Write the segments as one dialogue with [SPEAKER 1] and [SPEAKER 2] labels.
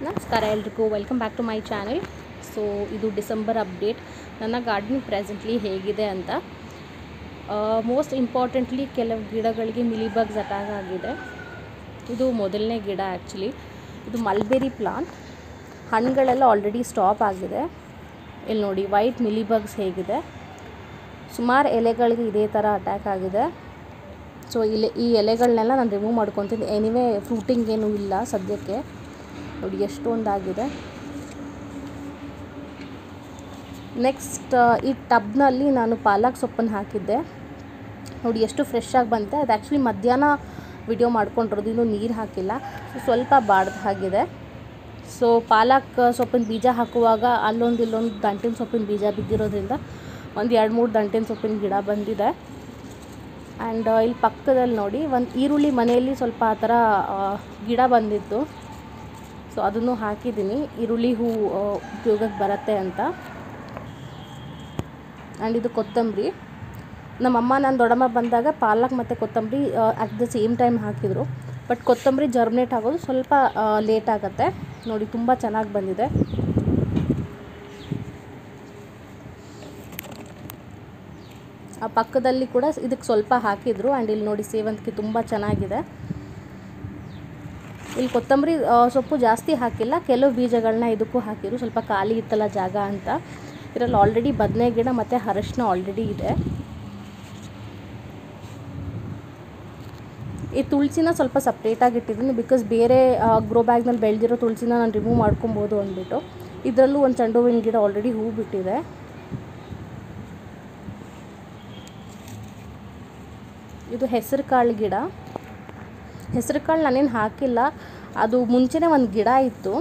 [SPEAKER 1] ನಮಸ್ಕಾರ ಎಲ್ರಿಗೂ, welcome back to my channel. So ಇದು ಡಿಸೆಂಬರ್ ಅಪ್ಡೇಟ್. ನನ್ನ ಗಾರ್ಡನ್ ಪ್ರೆಸೆಂಟ್ಲಿ ಹೇಗಿದೆ ಅಂತ. ಮೋಸ್ಟ್ ಇಂಪಾರ್ಟೆಂಟ್ಲಿ ಕೆಲವು ಗಿಡಗಳಿಗೆ ಮಿಲಿಬಗ್ಸ್ ಅಟ್ಯಾಕ್ ಆಗಿದೆ. ಇದು ಮೊದಲನೇ ಗಿಡ. ಆ್ಯಕ್ಚುಲಿ ಇದು ಮಲ್ಬೆರಿ ಪ್ಲಾಂಟ್. ಹಣ್ಣುಗಳೆಲ್ಲ ಆಲ್ರೆಡಿ ಸ್ಟಾಪ್ ಆಗಿದೆ. ಇಲ್ಲಿ ನೋಡಿ ವೈಟ್ ಮಿಲಿಬಗ್ಸ್ ಹೇಗಿದೆ. ಸುಮಾರು ಎಲೆಗಳಿಗೆ ಇದೇ ಥರ ಅಟ್ಯಾಕ್ ಆಗಿದೆ. ಸೊ ಈ ಎಲೆಗಳನ್ನೆಲ್ಲ ನಾನು ರಿಮೂವ್ ಮಾಡ್ಕೊತೀನಿ. ಎನಿವೇ ಫ್ರೂಟಿಂಗ್ ಏನೂ ಇಲ್ಲ ಸದ್ಯಕ್ಕೆ. ನೋಡಿ ಎಷ್ಟೊಂದಾಗಿದೆ. ನೆಕ್ಸ್ಟ್ ಈ ಟಬ್ನಲ್ಲಿ ನಾನು ಪಾಲಕ್ ಸೊಪ್ಪನ್ನು ಹಾಕಿದ್ದೆ. ನೋಡಿ ಎಷ್ಟು ಫ್ರೆಶ್ ಆಗಿ ಬಂತೆ. ಅದು ಆ್ಯಕ್ಚುಲಿ ಮಧ್ಯಾಹ್ನ ವಿಡಿಯೋ ಮಾಡ್ಕೊಂಡಿರೋದು, ಇನ್ನೂ ನೀರು ಹಾಕಿಲ್ಲ. ಸ್ವಲ್ಪ ಬಾಡ್ದು ಆಗಿದೆ. ಸೊ ಪಾಲಕ್ ಸೊಪ್ಪಿನ ಬೀಜ ಹಾಕುವಾಗ ಇಲ್ಲೊಂದು ದಂಟಿನ ಸೊಪ್ಪಿನ ಬೀಜ ಬಿದ್ದಿರೋದ್ರಿಂದ ಒಂದು 2-3 ದಂಟಿನ ಸೊಪ್ಪಿನ ಗಿಡ ಬಂದಿದೆ. ಆ್ಯಂಡ್ ಇಲ್ಲಿ ಪಕ್ಕದಲ್ಲಿ ನೋಡಿ ಒಂದು ಈರುಳ್ಳಿ ಮನೆಯಲ್ಲಿ ಸ್ವಲ್ಪ ಆ ಥರ ಗಿಡ ಬಂದಿತ್ತು. ಸೊ ಅದನ್ನು ಹಾಕಿದ್ದೀನಿ, ಈರುಳ್ಳಿ ಹೂ ಉಪಯೋಗಕ್ಕೆ ಬರುತ್ತೆ ಅಂತ. ಆ್ಯಂಡ್ ಇದು ಕೊತ್ತಂಬರಿ. ನಮ್ಮಮ್ಮ ನನ್ನ ದೊಡ್ಡಮ್ಮ ಬಂದಾಗ ಪಾಲಕ್ ಮತ್ತು ಕೊತ್ತಂಬರಿ ಅಟ್ ದ ಸೇಮ್ ಟೈಮ್ ಹಾಕಿದರು. ಬಟ್ ಕೊತ್ತಂಬರಿ ಜರ್ಮಿನೇಟ್ ಆಗೋದು ಸ್ವಲ್ಪ ಲೇಟ್ ಆಗುತ್ತೆ. ನೋಡಿ ತುಂಬ ಚೆನ್ನಾಗಿ ಬಂದಿದೆ. ಆ ಪಕ್ಕದಲ್ಲಿ ಕೂಡ ಇದಕ್ಕೆ ಸ್ವಲ್ಪ ಹಾಕಿದರು. ಆ್ಯಂಡ್ ಇಲ್ಲಿ ನೋಡಿ ಸೇವಂತಿಗೆ ತುಂಬ ಚೆನ್ನಾಗಿದೆ. ಇಲ್ಲಿ ಕೊತ್ತಂಬರಿ ಸೊಪ್ಪು ಜಾಸ್ತಿ ಹಾಕಿಲ್ಲ, ಕೆಲವು ಬೀಜಗಳನ್ನ ಇದಕ್ಕೂ ಹಾಕಿದ್ರು. ಸ್ವಲ್ಪ ಖಾಲಿ ಇತ್ತಲ್ಲ ಜಾಗ ಅಂತ. ಇದರಲ್ಲಿ ಆಲ್ರೆಡಿ ಬದನೆ ಗಿಡ ಮತ್ತು ಅರಶಿನ ಆಲ್ರೆಡಿ ಇದೆ. ಈ ತುಳಸಿನ ಸ್ವಲ್ಪ ಸಪ್ರೇಟಾಗಿ ಇಟ್ಟಿದ್ದೀನಿ, ಬಿಕಾಸ್ ಬೇರೆ ಗ್ರೋ ಬ್ಯಾಗ್ನಲ್ಲಿ ಬೆಳೆದಿರೋ ತುಳಸಿನ ನಾನು ರಿಮೂವ್ ಮಾಡ್ಕೊಬೋದು ಅಂದ್ಬಿಟ್ಟು. ಇದರಲ್ಲೂ ಒಂದು ಚೆಂಡು ಹೂವಿನ ಗಿಡ ಆಲ್ರೆಡಿ ಹೂ ಬಿಟ್ಟಿದೆ. ಇದು ಹೆಸರು ಕಾಳು ಗಿಡ. ಹೆಸರು ಕಾಳು ನಾನೇನು ಹಾಕಿಲ್ಲ, ಅದು ಮುಂಚೆನೇ ಒಂದು ಗಿಡ ಇತ್ತು.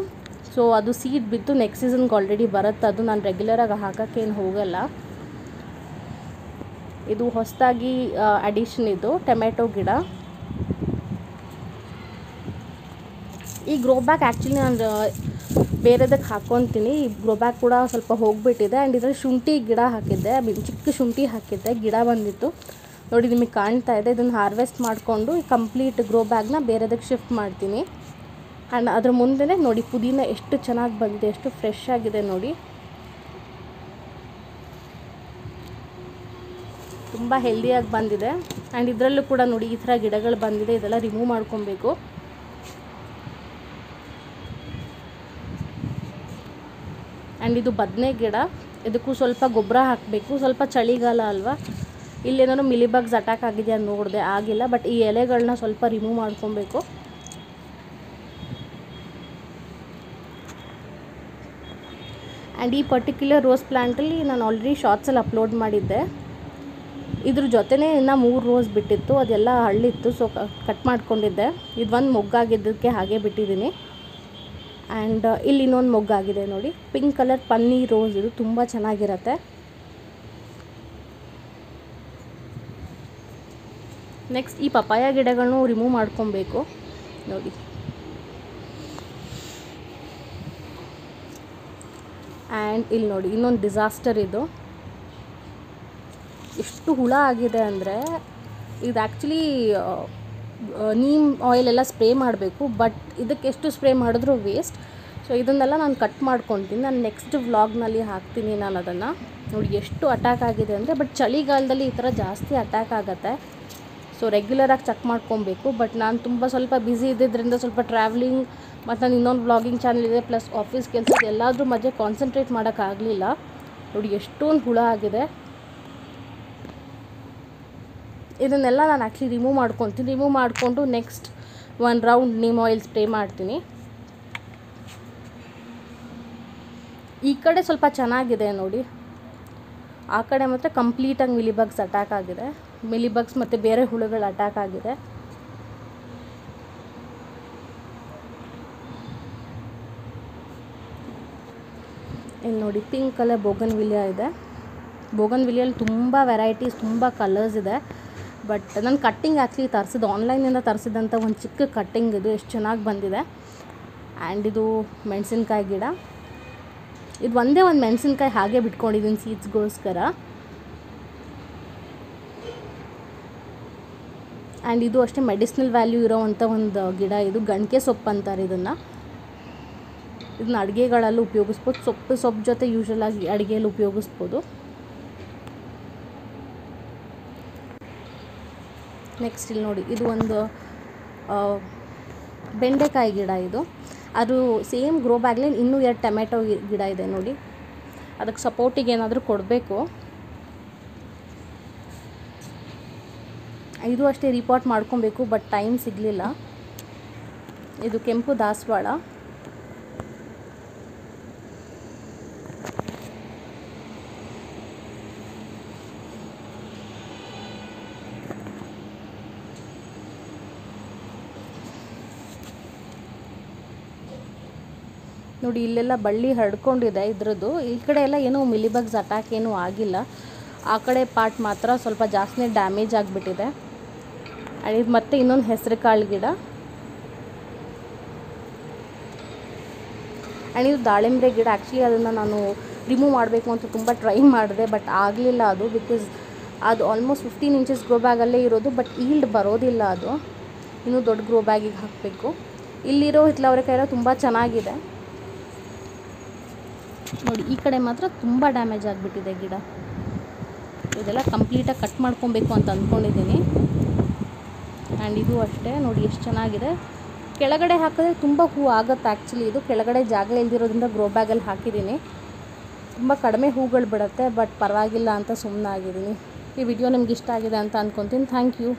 [SPEAKER 1] ಸೊ ಅದು ಸೀಡ್ ಬಿದ್ದು ನೆಕ್ಸ್ಟ್ ಸೀಸನ್ಗೆ ಆಲ್ರೆಡಿ ಬರುತ್ತೆ. ಅದು ನಾನು ರೆಗ್ಯುಲರಾಗಿ ಹಾಕೋಕ್ಕೇನು ಹೋಗಲ್ಲ. ಇದು ಹೊಸದಾಗಿ ಅಡಿಷನ್. ಇದು ಟೊಮೆಟೊ ಗಿಡ. ಈ ಗ್ರೋ ಬ್ಯಾಗ್ ಆ್ಯಕ್ಚುಲಿ ನಾನು ಬೇರೆದಕ್ಕೆ ಹಾಕ್ಕೊತೀನಿ. ಈ ಗ್ರೋ ಬ್ಯಾಗ್ ಕೂಡ ಸ್ವಲ್ಪ ಹೋಗಿಬಿಟ್ಟಿದೆ. ಆ್ಯಂಡ್ ಇದರಲ್ಲಿ ಶುಂಠಿ ಗಿಡ ಹಾಕಿದ್ದೆ, ಚಿಕ್ಕ ಶುಂಠಿ ಹಾಕಿದ್ದೆ, ಗಿಡ ಬಂದಿತ್ತು. ನೋಡಿ ನಿಮಗೆ ಕಾಣ್ತಾ ಇದೆ. ಇದನ್ನು ಹಾರ್ವೆಸ್ಟ್ ಮಾಡಿಕೊಂಡು ಈ ಕಂಪ್ಲೀಟ್ ಗ್ರೋ ಬ್ಯಾಗ್ನ ಬೇರೆದಕ್ಕೆ ಶಿಫ್ಟ್ ಮಾಡ್ತೀನಿ. ಆ್ಯಂಡ್ ಅದ್ರ ಮುಂದೆ ನೋಡಿ ಪುದೀನ ಎಷ್ಟು ಚೆನ್ನಾಗಿ ಬಂದಿದೆ, ಎಷ್ಟು ಫ್ರೆಶ್ ಆಗಿದೆ ನೋಡಿ. ತುಂಬ ಹೆಲ್ದಿಯಾಗಿ ಬಂದಿದೆ. ಆ್ಯಂಡ್ ಇದರಲ್ಲೂ ಕೂಡ ನೋಡಿ ಈ ಥರ ಗಿಡಗಳು ಬಂದಿದೆ. ಇದೆಲ್ಲ ರಿಮೂವ್ ಮಾಡ್ಕೊಬೇಕು. ಆ್ಯಂಡ್ ಇದು ಬದನೆ ಗಿಡ. ಇದಕ್ಕೂ ಸ್ವಲ್ಪ ಗೊಬ್ಬರ ಹಾಕಬೇಕು. ಸ್ವಲ್ಪ ಚಳಿಗಾಲ ಅಲ್ವಾ, ಇಲ್ಲೇನಾದ್ರು ಮಿಲಿಬಗ್ಸ್ ಅಟ್ಯಾಕ್ ಆಗಿದೆ ಅಂತ ನೋಡಿದೆ, ಆಗಿಲ್ಲ. ಬಟ್ ಈ ಎಲೆಗಳನ್ನ ಸ್ವಲ್ಪ ರಿಮೂವ್ ಮಾಡ್ಕೊಬೇಕು. ಆ್ಯಂಡ್ ಈ ಪರ್ಟಿಕ್ಯುಲರ್ ರೋಸ್ ಪ್ಲ್ಯಾಂಟಲ್ಲಿ ನಾನು ಆಲ್ರೆಡಿ ಶಾರ್ಟ್ಸಲ್ಲಿ ಅಪ್ಲೋಡ್ ಮಾಡಿದ್ದೆ. ಇದ್ರ ಜೊತೆನೇ ಇನ್ನೂ 3 ರೋಸ್ ಬಿಟ್ಟಿತ್ತು, ಅದೆಲ್ಲ ಹಳ್ಳಿತ್ತು. ಸೊ ಕಟ್ ಮಾಡ್ಕೊಂಡಿದ್ದೆ. ಇದು ಒಂದು ಮೊಗ್ಗಾಗಿದ್ದಕ್ಕೆ ಹಾಗೆ ಬಿಟ್ಟಿದ್ದೀನಿ. ಆ್ಯಂಡ್ ಇಲ್ಲಿ ಇನ್ನೊಂದು ಮೊಗ್ಗಾಗಿದೆ ನೋಡಿ, ಪಿಂಕ್ ಕಲರ್ ಪನ್ನೀರ್ ರೋಸ್. ಇದು ತುಂಬ ಚೆನ್ನಾಗಿರುತ್ತೆ. ನೆಕ್ಸ್ಟ್ ಈ ಪಪಾಯ ಗಿಡಗಳನ್ನು ರಿಮೂವ್ ಮಾಡ್ಕೊಬೇಕು ನೋಡಿ. ಆ್ಯಂಡ್ ಇಲ್ಲಿ ನೋಡಿ ಇನ್ನೊಂದು ಡಿಸಾಸ್ಟರ್. ಇದು ಎಷ್ಟು ಹುಳ ಆಗಿದೆ ಅಂದರೆ, ಇದು ಆ್ಯಕ್ಚುಲಿ ನೀಮ್ ಆಯಿಲ್ ಎಲ್ಲ ಸ್ಪ್ರೇ ಮಾಡಬೇಕು. ಬಟ್ ಇದಕ್ಕೆ ಎಷ್ಟು ಸ್ಪ್ರೇ ಮಾಡಿದ್ರೂ ವೇಸ್ಟ್. ಸೊ ಇದನ್ನೆಲ್ಲ ನಾನು ಕಟ್ ಮಾಡ್ಕೊತೀನಿ. ನಾನು ನೆಕ್ಸ್ಟ್ ವ್ಲಾಗ್ನಲ್ಲಿ ಹಾಕ್ತೀನಿ ನಾನು ಅದನ್ನು. ನೋಡಿ ಎಷ್ಟು ಅಟ್ಯಾಕ್ ಆಗಿದೆ ಅಂದರೆ, ಬಟ್ ಚಳಿಗಾಲದಲ್ಲಿ ಈ ಥರ ಜಾಸ್ತಿ ಅಟ್ಯಾಕ್ ಆಗುತ್ತೆ. ಸೊ ರೆಗ್ಯುಲರಾಗಿ ಚೆಕ್ ಮಾಡ್ಕೊಬೇಕು. ಬಟ್ ನಾನು ಸ್ವಲ್ಪ ಬ್ಯುಸಿ ಇದ್ದಿದ್ದರಿಂದ ಸ್ವಲ್ಪ ಟ್ರಾವೆಲಿಂಗ್ ಮತ್ತು ನಾನು ಇನ್ನೊಂದು ವ್ಲಾಗಿಂಗ್ ಚಾನಲ್ ಇದೆ, ಪ್ಲಸ್ ಆಫೀಸ್ ಕೆಲಸ, ಎಲ್ಲಾದ್ರ ಮಧ್ಯೆ ಕಾನ್ಸಂಟ್ರೇಟ್ ಮಾಡೋಕ್ಕಾಗಲಿಲ್ಲ. ನೋಡಿ ಎಷ್ಟೊಂದು ಹುಳ ಆಗಿದೆ. ಇದನ್ನೆಲ್ಲ ನಾನು ಆ್ಯಕ್ಚುಲಿ ರಿಮೂವ್ ಮಾಡ್ಕೊತೀನಿ. ರಿಮೂವ್ ಮಾಡಿಕೊಂಡು next 1 round neem oil spray ಮಾಡ್ತೀನಿ. ಈ ಕಡೆ ಸ್ವಲ್ಪ ಚೆನ್ನಾಗಿದೆ ನೋಡಿ, ಆ ಕಡೆ ಮಾತ್ರ ಕಂಪ್ಲೀಟಾಗಿ ಮಿಲಿಬಗ್ಸ್ ಅಟ್ಯಾಕ್ ಆಗಿದೆ. ಮಿಲಿಬಗ್ಸ್ ಮತ್ತು ಬೇರೆ ಹುಳುಗಳು ಅಟ್ಯಾಕ್ ಆಗಿದೆ. ಇನ್ನು ನೋಡಿ ಪಿಂಕ್ ಕಲರ್ ಬೋಗನ್ವಿಲಿಯಾ ಇದೆ. ಬೋಗನ್ವಿಲಿಯಲ್ಲಿ ತುಂಬ ವೆರೈಟೀಸ್, ತುಂಬ ಕಲರ್ಸ್ ಇದೆ. ಬಟ್ ನಾನು ಕಟ್ಟಿಂಗ್ ಆ್ಯಕ್ಚುಲಿ ತರಿಸಿದ್ದು, ಆನ್ಲೈನಿಂದ ತರಿಸಿದಂಥ ಒಂದು ಚಿಕ್ಕ ಕಟ್ಟಿಂಗ್. ಇದು ಎಷ್ಟು ಚೆನ್ನಾಗಿ ಬಂದಿದೆ. ಆ್ಯಂಡ್ ಇದು ಮೆಣಸಿನ್ಕಾಯಿ ಗಿಡ. ಇದು ಒಂದೇ ಒಂದು ಮೆಣಸಿನ್ಕಾಯಿ ಹಾಗೆ ಬಿಟ್ಕೊಂಡಿದ್ದೀನಿ ಸೀಡ್ಸ್ಗೋಸ್ಕರ. ಆ್ಯಂಡ್ ಇದು ಅಷ್ಟೇ ಮೆಡಿಸಿನಲ್ ವ್ಯಾಲ್ಯೂ ಇರೋವಂಥ ಒಂದು ಗಿಡ. ಇದು ಗಣಕೆ ಸೊಪ್ಪು ಅಂತಾರೆ ಇದನ್ನು. ಇದನ್ನ ಅಡುಗೆಗಳಲ್ಲೂ ಉಪಯೋಗಿಸ್ಬೋದು. ಸೊಪ್ಪು ಜೊತೆ ಯೂಶ್ವಲಾಗಿ ಅಡುಗೆಯಲ್ಲಿ ಉಪಯೋಗಿಸ್ಬೋದು. ನೆಕ್ಸ್ಟ್ ಇಲ್ಲಿ ನೋಡಿ, ಇದು ಒಂದು ಬೆಂಡೆಕಾಯಿ ಗಿಡ. ಇದು ಅದು ಸೇಮ್ ಗ್ರೋ ಬ್ಯಾಗ್ಲಿ ಇನ್ನೂ 2 ಟೊಮೆಟೊ ಗಿಡ ಇದೆ ನೋಡಿ. ಅದಕ್ಕೆ ಸಪೋರ್ಟಿಗೆ ಏನಾದರೂ ಕೊಡಬೇಕು. ಇದು ಅಷ್ಟೇ ರಿಪೋರ್ಟ್ ಮಾಡ್ಕೊಬೇಕು, ಬಟ್ ಟೈಮ್ ಸಿಗಲಿಲ್ಲ. ಇದು ಕೆಂಪು ದಾಸವಾಳ. ನೋಡಿ ಇಲ್ಲೆಲ್ಲ ಬಳ್ಳಿ ಹರಡ್ಕೊಂಡಿದೆ ಇದ್ರದ್ದು. ಈ ಕಡೆ ಎಲ್ಲ ಏನೂ ಮಿಲಿಬಗ್ಸ್ ಅಟ್ಯಾಕ್ ಏನೂ ಆಗಿಲ್ಲ. ಆ ಕಡೆ ಪಾರ್ಟ್ ಮಾತ್ರ ಸ್ವಲ್ಪ ಜಾಸ್ತಿನೇ ಡ್ಯಾಮೇಜ್ ಆಗಿಬಿಟ್ಟಿದೆ. ಇದು ಮತ್ತೆ ಇನ್ನೊಂದು ಹೆಸರು ಕಾಳು ಗಿಡ. ಆ್ಯಂಡ್ ಇದು ದಾಳಿಂಬೆ ಗಿಡ. ಆ್ಯಕ್ಚುಲಿ ಅದನ್ನು ನಾನು ರಿಮೂವ್ ಮಾಡಬೇಕು ಅಂತ ತುಂಬ ಟ್ರೈ ಮಾಡಿದೆ, ಬಟ್ ಆಗಲಿಲ್ಲ ಅದು. ಬಿಕಾಸ್ ಅದು ಆಲ್ಮೋಸ್ಟ್ 15 ಇಂಚಸ್ ಗ್ರೋ ಬ್ಯಾಗಲ್ಲೇ ಇರೋದು, ಬಟ್ ಈಲ್ಡ್ ಬರೋದಿಲ್ಲ ಅದು. ಇನ್ನೂ ದೊಡ್ಡ ಗ್ರೋ ಬ್ಯಾಗಿಗೆ ಹಾಕಬೇಕು. ಇಲ್ಲಿರೋ ಹಿತ್ತಲವರೆಕಾಯಿ ಎಲ್ಲ ತುಂಬ ಚೆನ್ನಾಗಿದೆ ನೋಡಿ. ಈ ಕಡೆ ಮಾತ್ರ ತುಂಬ ಡ್ಯಾಮೇಜ್ ಆಗಿಬಿಟ್ಟಿದೆ ಗಿಡ. ಇದೆಲ್ಲ ಕಂಪ್ಲೀಟಾಗಿ ಕಟ್ ಮಾಡ್ಕೊಬೇಕು ಅಂತ ಅಂದ್ಕೊಂಡಿದ್ದೀನಿ. ಆ್ಯಂಡ್ ಇದು ಅಷ್ಟೇ ನೋಡಿ ಎಷ್ಟು ಚೆನ್ನಾಗಿದೆ. ಕೆಳಗಡೆ ಹಾಕಿದ್ರೆ ತುಂಬ ಹೂವು ಆಗುತ್ತೆ. ಆ್ಯಕ್ಚುಲಿ ಇದು ಕೆಳಗಡೆ ಜಾಗ ಇಲ್ದಿರೋದ್ರಿಂದ ಗ್ರೋ ಬ್ಯಾಗಲ್ಲಿ ಹಾಕಿದ್ದೀನಿ. ತುಂಬ ಕಡಿಮೆ ಹೂಗಳು ಬಿಡುತ್ತೆ, ಬಟ್ ಪರವಾಗಿಲ್ಲ ಅಂತ ಸುಮ್ಮನೆ ಆಗಿದ್ದೀನಿ. ಈ ವಿಡಿಯೋ ನಿಮ್ಗೆ ಇಷ್ಟ ಆಗಿದೆ ಅಂತ ಅಂದ್ಕೊತೀನಿ. Thank you.